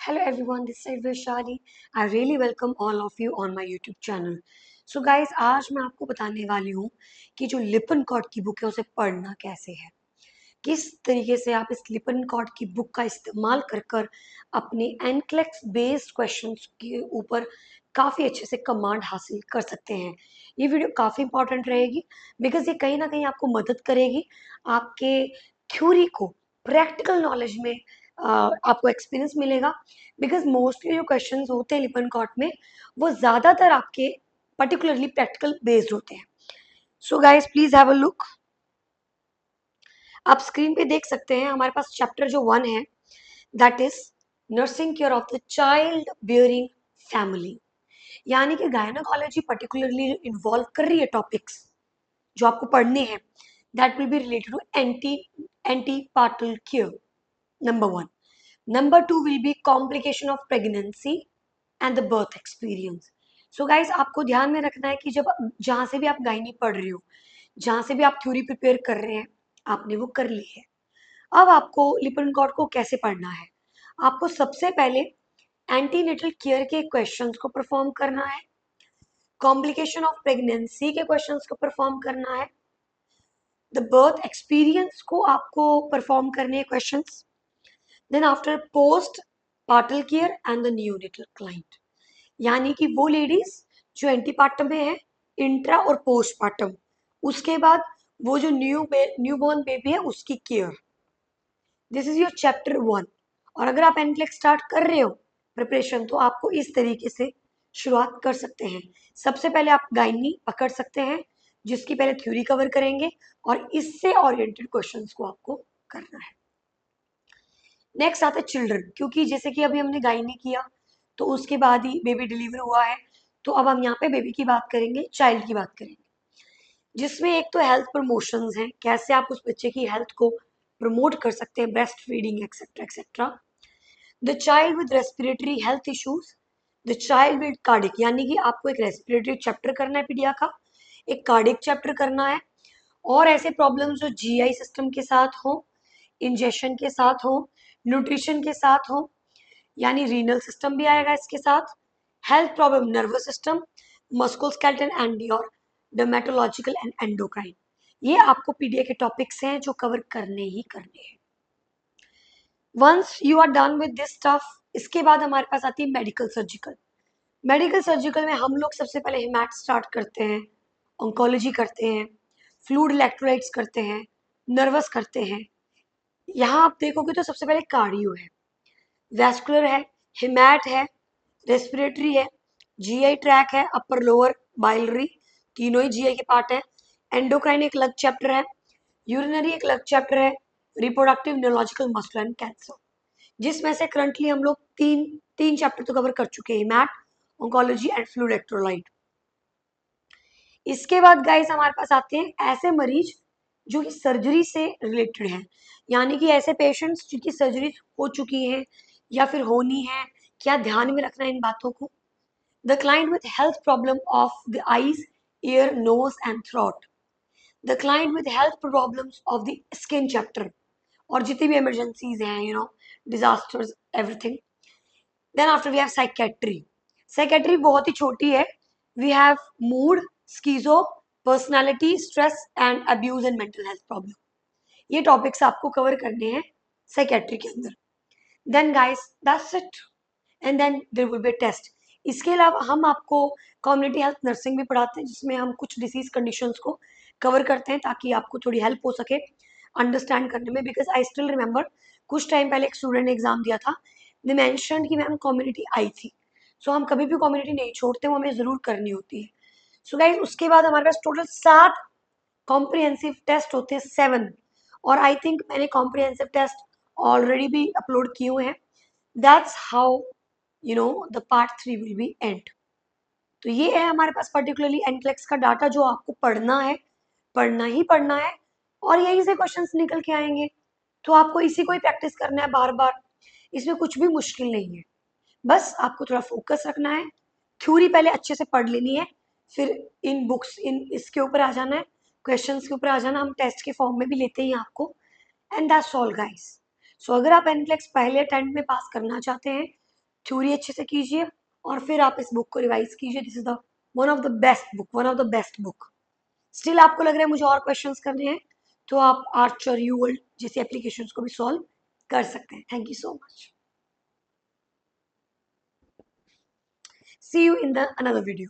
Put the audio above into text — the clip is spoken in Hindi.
Hello everyone, this is Vaishali. I really welcome all of you on my YouTube channel. So guys, आज मैं आपको बताने वाली हूँ कि जो लिपनकॉट की बुक है उसे पढ़ना कैसे है, किस तरीके से आप इस लिपनकॉट की बुक का इस्तेमाल कर कर अपने एनक्लेक्स बेस्ड क्वेश्चंस के ऊपर काफ़ी अच्छे से कमांड हासिल कर सकते हैं। ये वीडियो काफ़ी इंपॉर्टेंट रहेगी बिकॉज ये कहीं ना कहीं आपको मदद करेगी आपके थ्योरी को प्रैक्टिकल नॉलेज में आपको एक्सपीरियंस मिलेगा। बिकॉज मोस्टली जो क्वेश्चंस होते हैं लिपनकॉट में वो ज़्यादातर आपके पर्टिकुलरली प्रैक्टिकल बेस्ड होते हैं। So guys please have a look. आप स्क्रीन पे देख सकते हैं हमारे पास चैप्टर जो 1 है that is nursing care of the child bearing family, यानी कि गायनोकोलॉजी पर्टिकुलरली इन्वॉल्व कर रही है टॉपिक्स जो आपको पढ़ने हैं that will be related to antepartal care, number 1। Number 2 will be complication of pregnancy and the birth experience. So guys आपको ध्यान में रखना है कि जब जहां से भी आप गायनी पढ़ रहे हो, जहां से भी आप थ्योरी प्रिपेयर कर रहे हैं, आपने वो कर ली है। अब आपको लिपनकॉट को कैसे पढ़ना है? आपको सबसे पहले एंटीनेटल केयर के क्वेश्चंस को परफॉर्म करना है, कॉम्प्लिकेशन ऑफ प्रेगनेंसी के क्वेश्चंस को परफॉर्म करना है, द बर्थ एक्सपीरियंस को आपको परफॉर्म करने हैं questions, then after postpartal care and the neonatal client, यानी कि वो लेडीज जो एंटीपार्टम में है, इंट्रा और पोस्टपार्टम, उसके बाद वो जो न्यूबॉर्न बेबी है उसकी care. This is your chapter 1। और अगर आप एनक्लेक्स स्टार्ट कर रहे हो प्रिपरेशन तो आपको इस तरीके से शुरुआत कर सकते हैं। सबसे पहले आप गायनी पकड़ सकते हैं जिसकी पहले थ्योरी कवर करेंगे और इससे ओरिएंटेड क्वेश्चंस को आपको करना है। नेक्स्ट आता है चिल्ड्रन, क्योंकि जैसे कि अभी हमने गायनी किया तो उसके बाद ही बेबी डिलीवर हुआ है, तो अब हम यहाँ पे बेबी की बात करेंगे, चाइल्ड की बात करेंगे, जिसमें एक तो हेल्थ प्रमोशंस हैं, कैसे आप उस बच्चे की हेल्थ को प्रमोट कर सकते हैं, breast feeding etcetera etcetera. The child with respiratory health issues, the child with cardiac, यानी कि आपको एक रेस्पिरेटरी चैप्टर करना है पीडिया का, एक कार्डिक चैप्टर करना है, और ऐसे प्रॉब्लम्स जो जीआई सिस्टम के साथ हो, इंजेक्शन के साथ हो, न्यूट्रिशन के साथ हो, यानी रीनल सिस्टम भी आएगा इसके साथ, health problem nervous system, musculoskeletal and your dermatological and endocrine. ये आपको पीडीए के टॉपिक्स हैं जो कवर करने ही करने हैं। Once you are done with this stuff, इसके बाद हमारे पास आती है मेडिकल सर्जिकल। मेडिकल सर्जिकल में हम लोग सबसे पहले हिमैट स्टार्ट करते हैं, ऑन्कोलॉजी करते हैं, फ्लूइड इलेक्ट्रोलाइट्स करते हैं, नर्वस करते हैं। यहाँ आप देखोगे तो सबसे पहले कार्डियो है, वैस्कुलर है, हिमैट है, रेस्पिरेटरी है, जीआई ट्रैक है, अपर लोअर बाइलरी, तीनों ही जीआई के पार्ट है, एंडोक्राइन एक अलग चैप्टर है, यूरिनरी एक अलग चैप्टर है, reproductive neurological muscular and cancer, जिसमें से करंटली हम लोग तीन तीन चैप्टर तो कवर कर चुके हैं, हिमैट, ऑन्कोलॉजी एंड फ्लूइड इलेक्ट्रोलाइट। इसके बाद गाइस हमारे पास आते हैं ऐसे मरीज जो कि सर्जरी से रिलेटेड हैं, यानी कि ऐसे पेशेंट्स जिनकी सर्जरी हो चुकी है या फिर होनी है, क्या ध्यान में रखना है इन बातों को। The client with health problem of the eyes, ear, nose and throat, the client with health problems of the skin chapter, और जितनी भी इमरजेंसीज हैं, disasters, everything. Then after we have psychiatry. Psychiatry बहुत ही छोटी है। We have mood, schizo, personality, stress and abuse and mental health problem. ये टॉपिक्स आपको कवर करने हैं साइकेट्री के अंदर। Then guys that's it, and then there will be test. इसके अलावा हम आपको कम्युनिटी हेल्थ नर्सिंग भी पढ़ाते हैं जिसमें हम कुछ डिसीज कंडीशंस को कवर करते हैं ताकि आपको थोड़ी हेल्प हो सके अंडरस्टैंड करने में। बिकॉज आई स्टिल रिमेंबर कुछ टाइम पहले एक स्टूडेंट ने एग्जाम दिया था, दे मेंशन कि मैम कम्युनिटी आई थी। सो हम कभी भी कम्युनिटी नहीं छोड़ते, वो हमें ज़रूर करनी होती है। सो गाइज उसके बाद हमारे पास टोटल 7 कॉम्प्रिहेंसिव टेस्ट होते हैं, 7। और आई थिंक मैंने कॉम्प्रिहेंसिव टेस्ट ऑलरेडी भी अपलोड किए हुए हैं। That's how the part 3 will be and. तो ये है हमारे पास पर्टिकुलरली एनक्लेक्स का डाटा जो आपको पढ़ना है, पढ़ना ही पढ़ना है, और यहीं से क्वेश्चंस निकल के आएंगे। तो आपको इसी को ही प्रैक्टिस करना है बार बार, इसमें कुछ भी मुश्किल नहीं है। बस आपको थोड़ा फोकस रखना है, थ्योरी पहले अच्छे से पढ़ लेनी है, फिर इन बुक्स इन इसके ऊपर आ जाना है, क्वेश्चंस के ऊपर आ जाना। हम टेस्ट के फॉर्म में भी लेते हैं आपको, एंड दैट्स ऑल गाइस। सो अगर आप एनक्लेक्स पहले अटेम्प्ट में पास करना चाहते हैं थ्योरी अच्छे से कीजिए और फिर आप इस बुक को रिवाइज कीजिए. This is the one of the best book, one of the best book. Still आपको लग रहा है मुझे और क्वेश्चंस करने हैं, तो आप आर्चर, यूवर्ल्ड जैसी एप्लीकेशंस को भी सॉल्व कर सकते हैं. Thank you so much. See you in the another video.